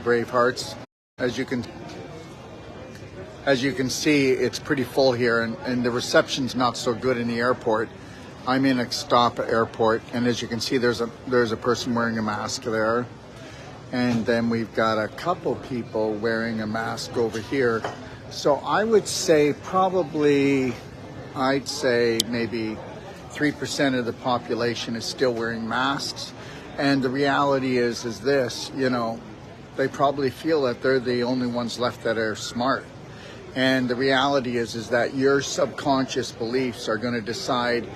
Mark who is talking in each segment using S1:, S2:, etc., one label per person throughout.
S1: brave hearts. As you can see, it's pretty full here, and the reception's not so good in the airport. I'm in a stop airport, and as you can see, there's a person wearing a mask there, and then we've got a couple people wearing a mask over here. So I would say probably, I'd say maybe 3% of the population is still wearing masks. And the reality is this, you know, they probably feel that they're the only ones left that are smart. And the reality is that your subconscious beliefs are going to decide,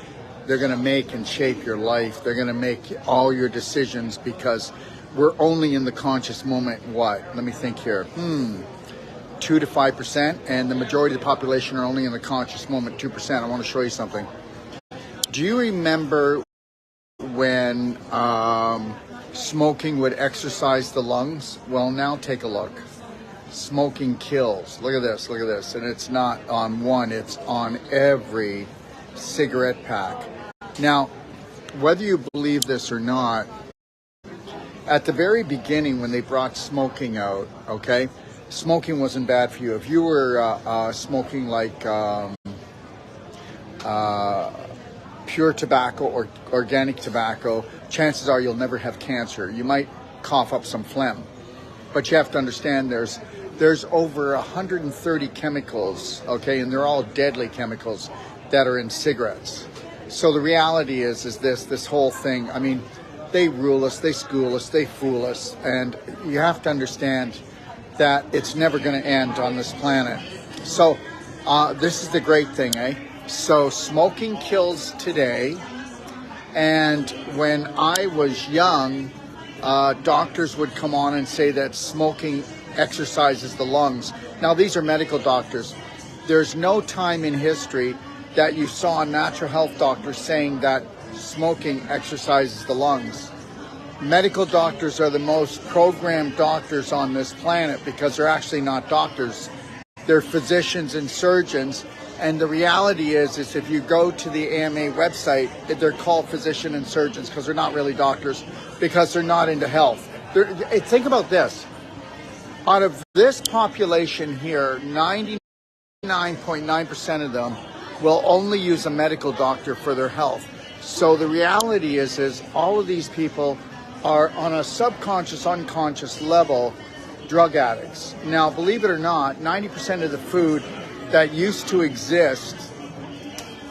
S1: they're going to make and shape your life. They're going to make all your decisions, because we're only in the conscious moment. What? Let me think here. 2 to 5%, and the majority of the population are only in the conscious moment, 2%. I want to show you something. Do you remember when smoking would exercise the lungs? Well, now take a look. Smoking kills. Look at this, look at this. And it's not on one, it's on every cigarette pack. Now, whether you believe this or not, at the very beginning when they brought smoking out, okay, smoking wasn't bad for you. If you were smoking like pure tobacco or organic tobacco, chances are you'll never have cancer. You might cough up some phlegm, but you have to understand there's over 130 chemicals, okay, and they're all deadly chemicals that are in cigarettes. So the reality is this whole thing, I mean, they rule us, they school us, they fool us, and you have to understand that it's never going to end on this planet. So this is the great thing, eh? So smoking kills today, and when I was young, doctors would come on and say that smoking exercises the lungs. Now, these are medical doctors. There's no time in history that you saw a natural health doctor saying that smoking exercises the lungs. Medical doctors are the most programmed doctors on this planet, because they're actually not doctors. They're physicians and surgeons. And the reality is if you go to the AMA website, they're called physician and surgeons because they're not really doctors, because they're not into health. Think about this. Out of this population here, 99.9% of them will only use a medical doctor for their health. So the reality is all of these people are on a subconscious, unconscious level drug addicts. Now, believe it or not, 90% of the food that used to exist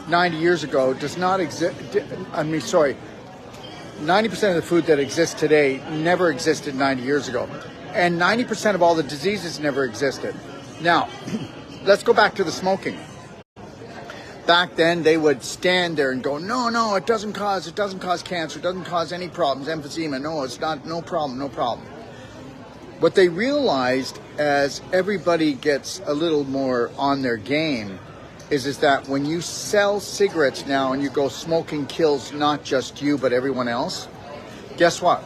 S1: 90 years ago does not exist. 90% of the food that exists today never existed 90 years ago. And 90% of all the diseases never existed. Now, let's go back to the smoking. Back then, they would stand there and go, no, it doesn't cause cancer, it doesn't cause any problems, emphysema, no, it's not, no problem. What they realized as everybody gets a little more on their game is that when you sell cigarettes now and you go smoking kills not just you but everyone else, guess what?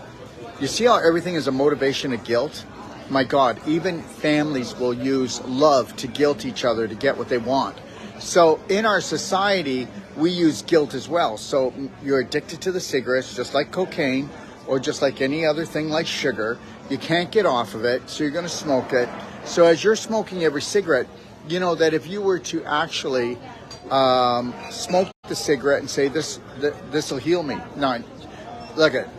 S1: You see how everything is a motivation of guilt? My God, even families will use love to guilt each other to get what they want. So in our society, we use guilt as well. So you're addicted to the cigarettes, just like cocaine or just like any other thing like sugar. You can't get off of it, so you're going to smoke it. So as you're smoking every cigarette, you know that if you were to actually smoke the cigarette and say, this will heal me. No, look at it.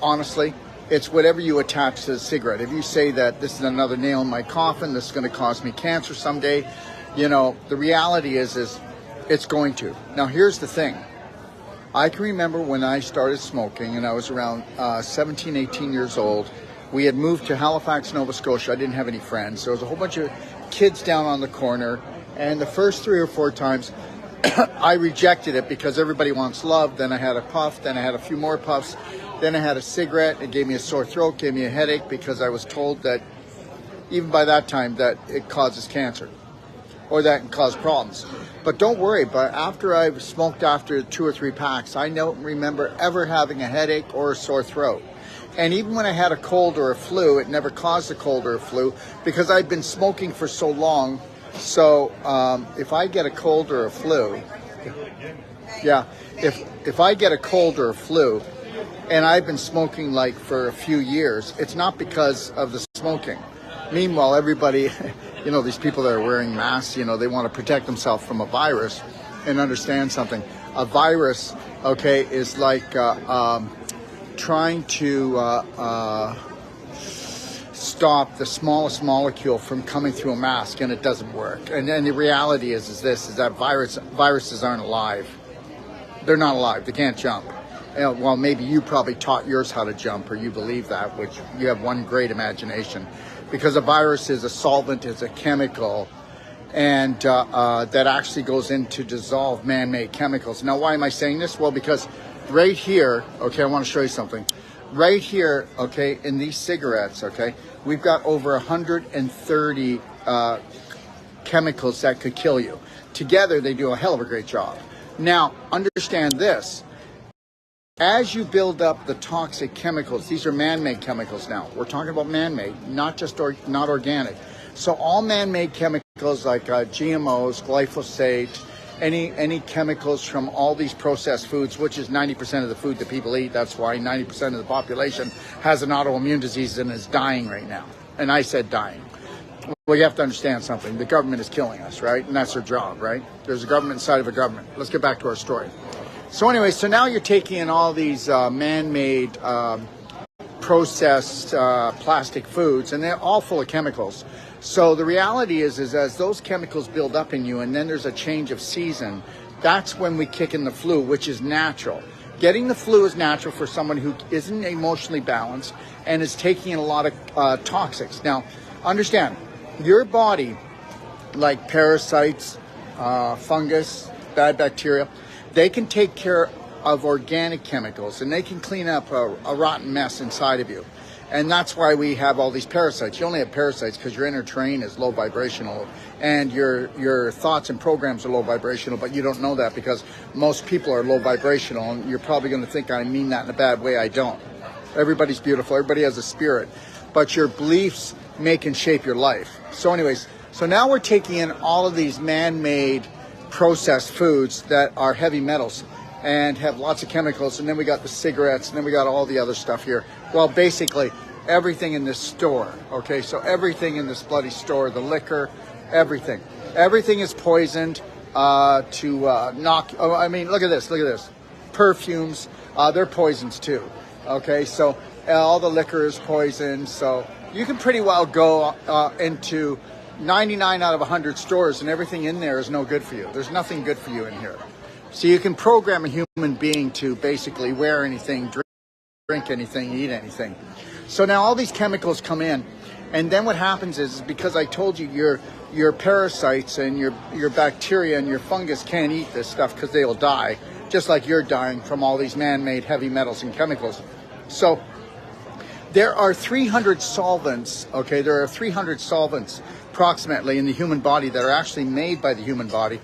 S1: Honestly, it's whatever you attach to the cigarette. If you say that this is another nail in my coffin, this is going to cause me cancer someday, you know, the reality is it's going to. Now, here's the thing. I can remember when I started smoking, and I was around 17, 18 years old. We had moved to Halifax, Nova Scotia. I didn't have any friends. There was a whole bunch of kids down on the corner, and the first 3 or 4 times I rejected it because everybody wants love. Then I had a puff, then I had a few more puffs, then I had a cigarette. It gave me a sore throat, gave me a headache, because I was told that even by that time that it causes cancer or that can cause problems. But don't worry, but after I've smoked after 2 or 3 packs, I don't remember ever having a headache or a sore throat. And even when I had a cold or a flu, it never caused a cold or a flu because I'd been smoking for so long. So if I get a cold or a flu, if I get a cold or a flu, and I've been smoking like for a few years, it's not because of the smoking. Meanwhile, everybody, you know, these people that are wearing masks, you know, they want to protect themselves from a virus. And understand something. A virus, okay, is like trying to stop the smallest molecule from coming through a mask, and it doesn't work. And the reality is that viruses aren't alive. They're not alive. They can't jump. Well, maybe you probably taught yours how to jump, or you believe that, which you have one great imagination. Because a virus is a solvent, is a chemical, and that actually goes in to dissolve man-made chemicals. Now, why am I saying this? Well, because right here, okay, I want to show you something. Right here, okay, in these cigarettes, okay, we've got over 130 chemicals that could kill you. Together, they do a hell of a great job. Now, understand this. As you build up the toxic chemicals, these are man-made chemicals now. We're talking about man-made, not just not organic. So all man-made chemicals like GMOs, glyphosate, any chemicals from all these processed foods, which is 90% of the food that people eat. That's why 90% of the population has an autoimmune disease and is dying right now. And I said dying. Well, you have to understand something. The government is killing us, right? And that's their job, right? There's a government inside of a government. Let's get back to our story. So anyway, so now you're taking in all these man-made processed plastic foods, and they're all full of chemicals. So the reality is as those chemicals build up in you, and then there's a change of season, that's when we kick in the flu, which is natural. Getting the flu is natural for someone who isn't emotionally balanced and is taking in a lot of toxics. Now, understand, your body, like parasites, fungus, bad bacteria, they can take care of organic chemicals, and they can clean up a rotten mess inside of you. And that's why we have all these parasites. You only have parasites because your inner terrain is low vibrational, and your thoughts and programs are low vibrational, but you don't know that because most people are low vibrational, and you're probably going to think I mean that in a bad way. I don't. Everybody's beautiful. Everybody has a spirit. But your beliefs make and shape your life. So anyways, so now we're taking in all of these man-made processed foods that are heavy metals and have lots of chemicals, and then we got the cigarettes, and then we got all the other stuff here. Well, basically everything in this store, okay, so everything in this bloody store, the liquor, everything is poisoned to knock. I mean, look at this, perfumes, they're poisons too, okay, so all the liquor is poisoned. So you can pretty well go into 99 out of 100 stores, and everything in there is no good for you. There's nothing good for you in here. So you can program a human being to basically wear anything, drink anything, eat anything. So now all these chemicals come in, and then what happens is because I told you your parasites and your bacteria and your fungus can't eat this stuff because they'll die, just like you're dying from all these man-made heavy metals and chemicals. So there are 300 solvents, okay, there are 300 solvents approximately in the human body that are actually made by the human body.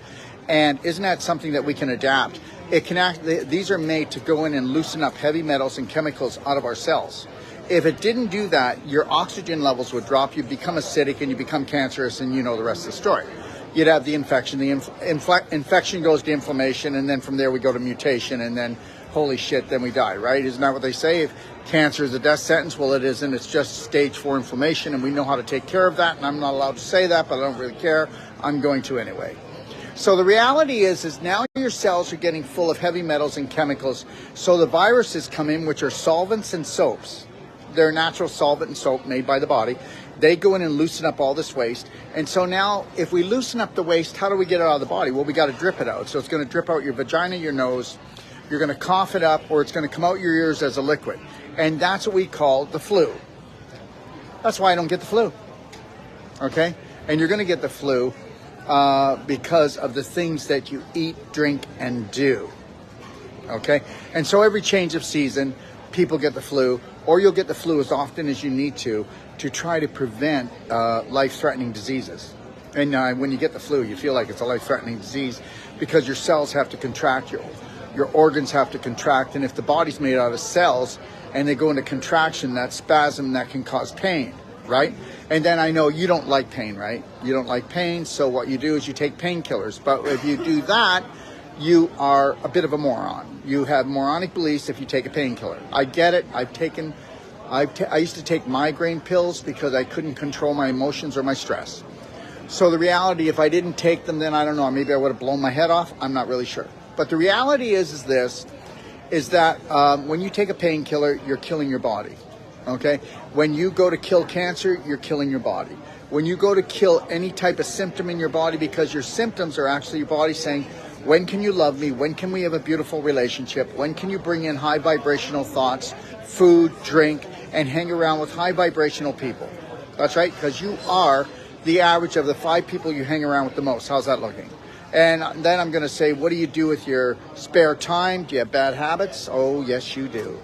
S1: And isn't that something that we can adapt? It can these are made to go in and loosen up heavy metals and chemicals out of our cells. If it didn't do that, your oxygen levels would drop, you become acidic, and you become cancerous, and you know the rest of the story. You'd have the infection, infection goes to inflammation, and then from there we go to mutation, and then holy shit, then we die, right? Isn't that what they say? If cancer is a death sentence, well, it isn't. It's just stage 4 inflammation, and we know how to take care of that, and I'm not allowed to say that, but I don't really care. I'm going to anyway. So the reality is now your cells are getting full of heavy metals and chemicals. So the viruses come in, which are solvents and soaps. They're natural solvent and soap made by the body. They go in and loosen up all this waste. And so now if we loosen up the waste, how do we get it out of the body? Well, we got to drip it out. So it's going to drip out your vagina, your nose. You're going to cough it up, or it's going to come out your ears as a liquid. And that's what we call the flu. That's why I don't get the flu. Okay? And you're going to get the flu because of the things that you eat, drink, and do. Okay? And so every change of season, people get the flu, or you'll get the flu as often as you need to try to prevent life-threatening diseases. And when you get the flu, you feel like it's a life-threatening disease because your cells have to contract, your organs have to contract, and if the body's made out of cells and they go into contraction, that spasm, that can cause pain, right? And then I know you don't like pain, right? You don't like pain, so what you do is you take painkillers. But if you do that, you are a bit of a moron. You have moronic beliefs if you take a painkiller. I get it. I've taken I used to take migraine pills because I couldn't control my emotions or my stress. So the reality, if I didn't take them, then I don't know, maybe I would have blown my head off. I'm not really sure. But the reality is that when you take a painkiller, you're killing your body. Okay? When you go to kill cancer, you're killing your body. When you go to kill any type of symptom in your body, because your symptoms are actually your body saying, when can you love me? When can we have a beautiful relationship? When can you bring in high vibrational thoughts, food, drink, and hang around with high vibrational people? That's right, because you are the average of the 5 people you hang around with the most. How's that looking? And then I'm going to say, what do you do with your spare time? Do you have bad habits? Oh, yes, you do.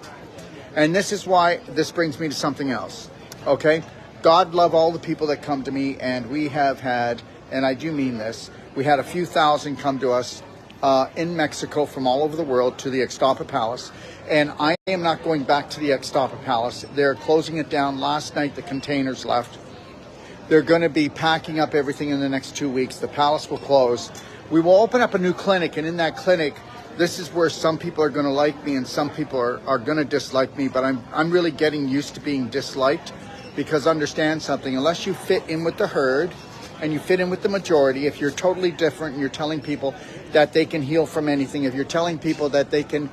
S1: And this is why this brings me to something else. Okay? God love all the people that come to me, and we have had, and I do mean this, we had a few thousand come to us in Mexico from all over the world to the Ixtapa Palace. And I am not going back to the Ixtapa Palace. They're closing it down. Last night, the containers left. They're going to be packing up everything in the next 2 weeks. The palace will close. We will open up a new clinic, and in that clinic, this is where some people are going to like me and some people are going to dislike me, but I'm really getting used to being disliked, because understand something, unless you fit in with the herd and you fit in with the majority, if you're totally different and you're telling people that they can heal from anything, if you're telling people that they can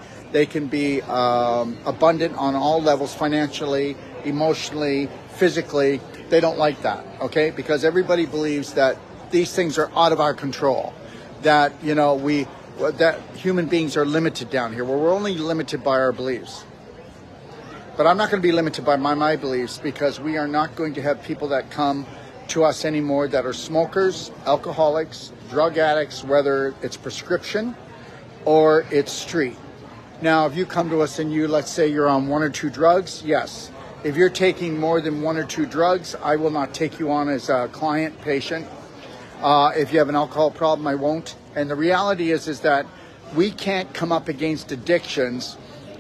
S1: be abundant on all levels, financially, emotionally, physically, they don't like that, okay? Because everybody believes that these things are out of our control, that, you know, that human beings are limited down here. Well, we're only limited by our beliefs. But I'm not going to be limited by my beliefs, because we are not going to have people that come to us anymore that are smokers, alcoholics, drug addicts, whether it's prescription or it's street. Now, if you come to us and let's say you're on 1 or 2 drugs, yes. If you're taking more than 1 or 2 drugs, I will not take you on as a client, patient. If you have an alcohol problem, I won't. And the reality is that we can't come up against addictions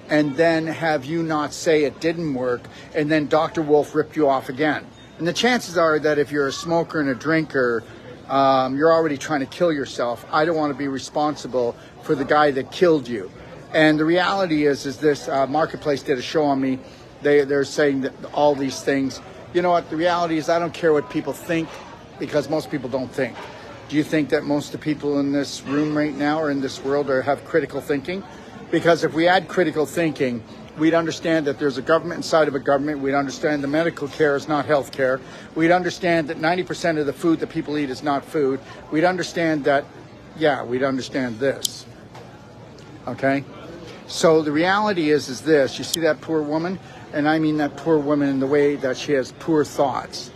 S1: and then have you not say it didn't work, and then Dr. Wolfe ripped you off again. And the chances are that if you're a smoker and a drinker, you're already trying to kill yourself. I don't want to be responsible for the guy that killed you. And the reality is this, Marketplace did a show on me. They're saying that all these things. You know what? The reality is I don't care what people think, because most people don't think. Do you think that most of the people in this room right now or in this world have critical thinking? Because if we had critical thinking, we'd understand that there's a government inside of a government. We'd understand the medical care is not health care. We'd understand that 90% of the food that people eat is not food. We'd understand that, we'd understand this. Okay? So the reality is this. You see that poor woman? And I mean that poor woman in the way that she has poor thoughts.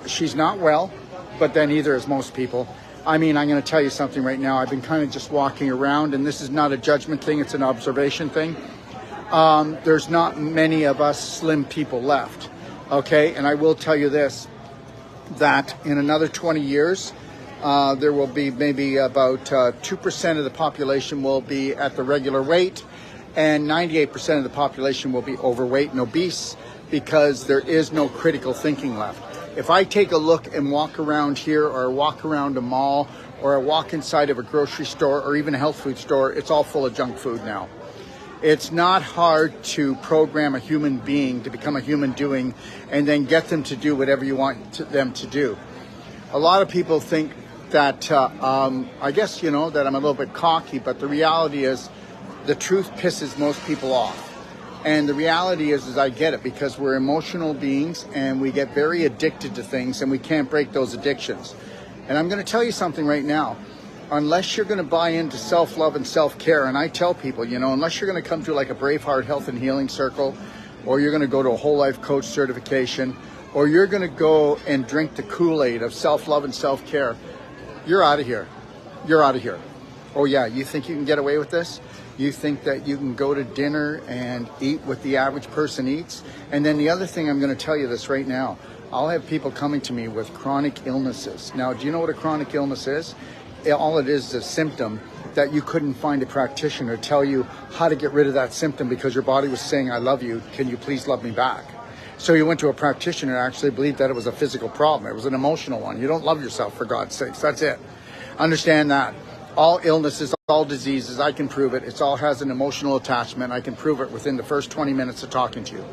S1: She's not well, but then either is most people. I mean, I'm going to tell you something right now. I've been kind of just walking around, and this is not a judgment thing. It's an observation thing. There's not many of us slim people left, okay? And I will tell you this, that in another 20 years, there will be maybe about 2% of the population will be at the regular weight, and 98% of the population will be overweight and obese, because there is no critical thinking left. If I take a look and walk around here, or walk around a mall, or I walk inside of a grocery store, or even a health food store, it's all full of junk food now. It's not hard to program a human being to become a human doing, and then get them to do whatever you want them to do. A lot of people think that, I guess, you know, that I'm a little bit cocky, but the reality is the truth pisses most people off. And the reality is I get it, because we're emotional beings and we get very addicted to things, and we can't break those addictions. And I'm going to tell you something right now. Unless you're going to buy into self-love and self-care, and I tell people, you know, unless you're going to come to like a Braveheart Health and Healing Circle, or you're going to go to a whole life coach certification, or you're going to go and drink the Kool-Aid of self-love and self-care, you're out of here. You're out of here. Oh yeah, you think you can get away with this? You think that you can go to dinner and eat what the average person eats? And then the other thing, I'm going to tell you this right now. I'll have people coming to me with chronic illnesses. Now, do you know what a chronic illness is? All it is a symptom that you couldn't find a practitioner tell you how to get rid of that symptom, because your body was saying, I love you, can you please love me back? So you went to a practitioner and actually believed that it was a physical problem. It was an emotional one. You don't love yourself, for God's sakes. That's it. Understand that. All illnesses, all diseases, I can prove it. It all has an emotional attachment. I can prove it within the first 20 minutes of talking to you.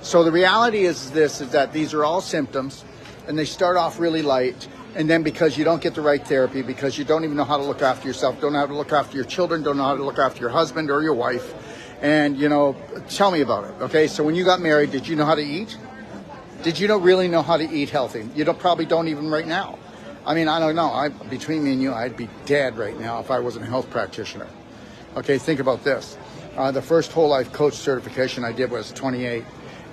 S1: So the reality is this, is that these are all symptoms, and they start off really light, and then because you don't get the right therapy, because you don't even know how to look after yourself, don't know how to look after your children, don't know how to look after your husband or your wife, and, you know, tell me about it, okay? So when you got married, did you know how to eat? Did you really know how to eat healthy? You probably don't even right now. I mean, I don't know. Between me and you, I'd be dead right now if I wasn't a health practitioner. Okay, think about this. The first whole life coach certification I did was 28.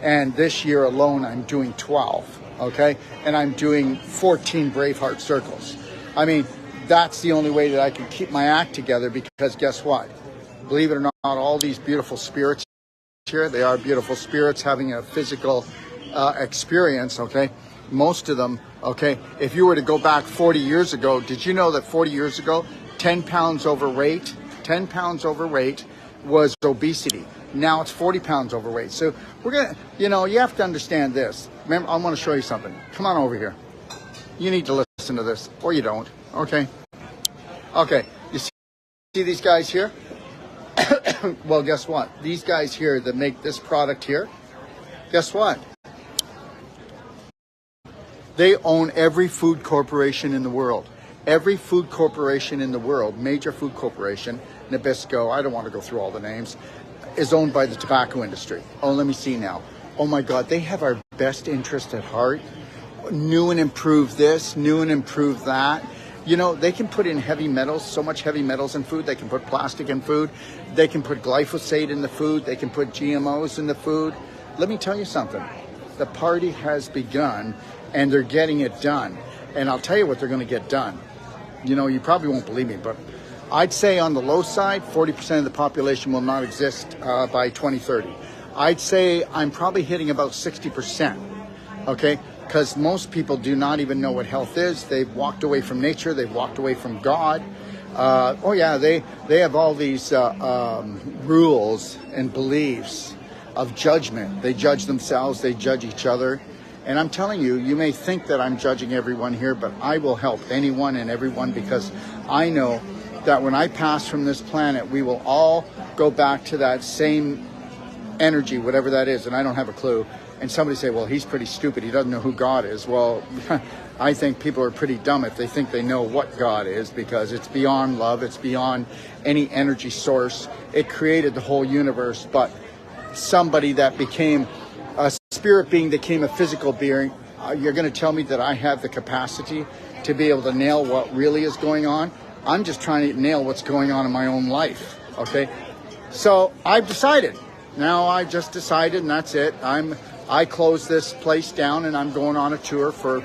S1: And this year alone, I'm doing 12, okay? And I'm doing 14 Braveheart circles. I mean, that's the only way that I can keep my act together, because guess what? Believe it or not, all these beautiful spirits here, they are beautiful spirits having a physical experience, okay? Most of them, okay? If you were to go back 40 years ago, did you know that 40 years ago, 10 pounds overweight was obesity? Now it's 40 pounds overweight. So we're going to, you know, you have to understand this. Remember, I want to show you something. Come on over here. You need to listen to this, or you don't, okay? Okay, you see these guys here? Well, guess what? These guys here that make this product here, guess what? They own every food corporation in the world. Every food corporation in the world, major food corporation, Nabisco, I don't want to go through all the names, is owned by the tobacco industry. Oh, let me see now. Oh my God, they have our best interest at heart. New and improve this, new and improve that. You know, they can put in heavy metals, so much heavy metals in food. They can put plastic in food. They can put glyphosate in the food. They can put GMOs in the food. Let me tell you something. The party has begun, and they're getting it done. And I'll tell you what they're going to get done. You know, you probably won't believe me, but I'd say on the low side, 40% of the population will not exist by 2030. I'd say I'm probably hitting about 60%, okay? Because most people do not even know what health is. They've walked away from nature. They've walked away from God. Oh yeah, they have all these rules and beliefs of judgment. They judge themselves. They judge each other. And I'm telling you, you may think that I'm judging everyone here, but I will help anyone and everyone, because I know that when I pass from this planet, we will all go back to that same energy, whatever that is, and I don't have a clue. And somebody say, well, he's pretty stupid. He doesn't know who God is. Well, I think people are pretty dumb if they think they know what God is, because it's beyond love. It's beyond any energy source. It created the whole universe, but somebody that became a spirit being that became a physical being, you're going to tell me that I have the capacity to be able to nail what really is going on? I'm just trying to nail what's going on in my own life, okay? So I've decided. Now I just decided, and that's it. I closed this place down, and I'm going on a tour for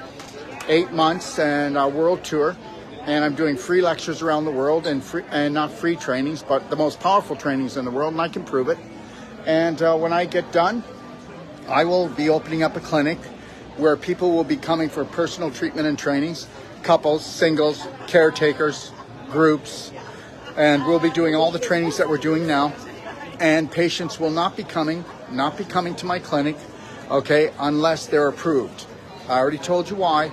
S1: 8 months, and a world tour, and I'm doing free lectures around the world, and not free trainings, but the most powerful trainings in the world, and I can prove it. And when I get done, I will be opening up a clinic where people will be coming for personal treatment and trainings, couples, singles, caretakers, groups, and we'll be doing all the trainings that we're doing now. And patients will not be coming to my clinic, okay, unless they're approved. I already told you why.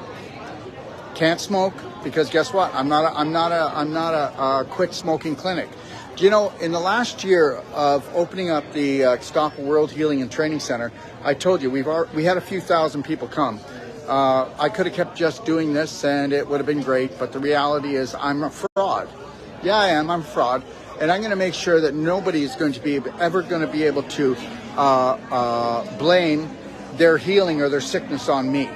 S1: Can't smoke, because guess what? I'm not a quit smoking clinic. Do you know, in the last year of opening up the Stop World Healing and Training Center, I told you we had a few thousand people come. I could have kept just doing this, and it would have been great. But the reality is, I'm a fraud. Yeah, I am. I'm a fraud. And I'm going to make sure that nobody is going to be ever going to be able to blame their healing or their sickness on me.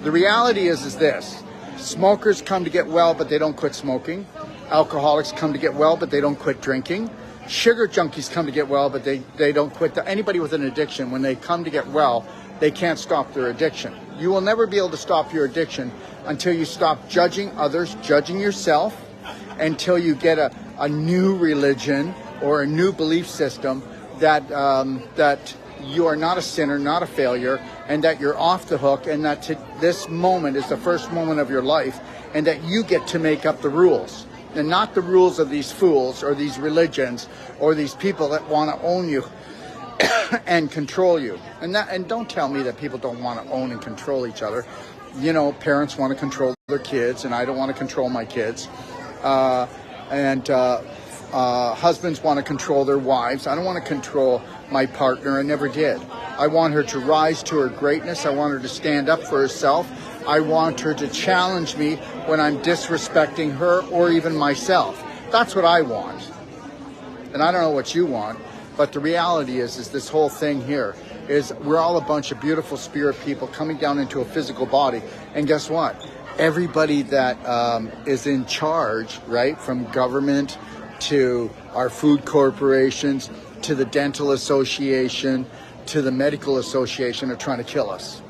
S1: The reality is this. Smokers come to get well, but they don't quit smoking. Alcoholics come to get well, but they don't quit drinking. Sugar junkies come to get well, but they don't quit. Anybody with an addiction, when they come to get well, they can't stop their addiction. You will never be able to stop your addiction until you stop judging others, judging yourself, until you get a new religion or a new belief system that you are not a sinner, not a failure, and that you're off the hook, and that this moment is the first moment of your life, and that you get to make up the rules, and not the rules of these fools or these religions or these people that want to own you and control you. And don't tell me that people don't want to own and control each other. You know, parents want to control their kids, and I don't want to control my kids. Husbands want to control their wives. I don't want to control my partner. I never did. I want her to rise to her greatness. I want her to stand up for herself. I want her to challenge me when I'm disrespecting her or even myself. That's what I want. And I don't know what you want, but the reality is this whole thing here is we're all a bunch of beautiful spirit people coming down into a physical body. And guess what? Everybody that is in charge, right, from government to our food corporations to the dental association to the medical association are trying to kill us.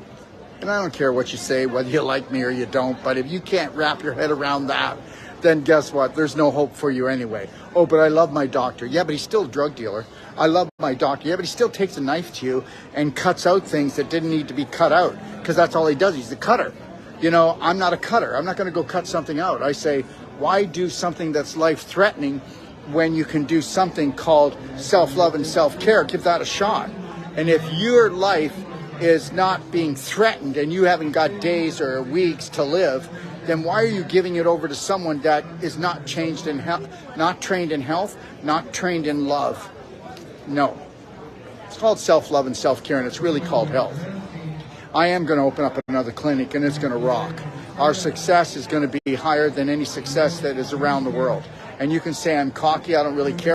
S1: And I don't care what you say, whether you like me or you don't, but if you can't wrap your head around that, then guess what? There's no hope for you anyway. Oh, but I love my doctor. Yeah, but he's still a drug dealer. I love my doctor. Yeah, but he still takes a knife to you and cuts out things that didn't need to be cut out, because that's all he does. He's a cutter. You know, I'm not a cutter. I'm not going to go cut something out. I say, why do something that's life-threatening when you can do something called self-love and self-care? Give that a shot. And if your life is not being threatened and you haven't got days or weeks to live, then why are you giving it over to someone that is not changed in health, not trained in health, not trained in love? No. It's called self-love and self-care, and it's really called health. I am going to open up another clinic, and it's going to rock. Our success is going to be higher than any success that is around the world. And you can say I'm cocky, I don't really care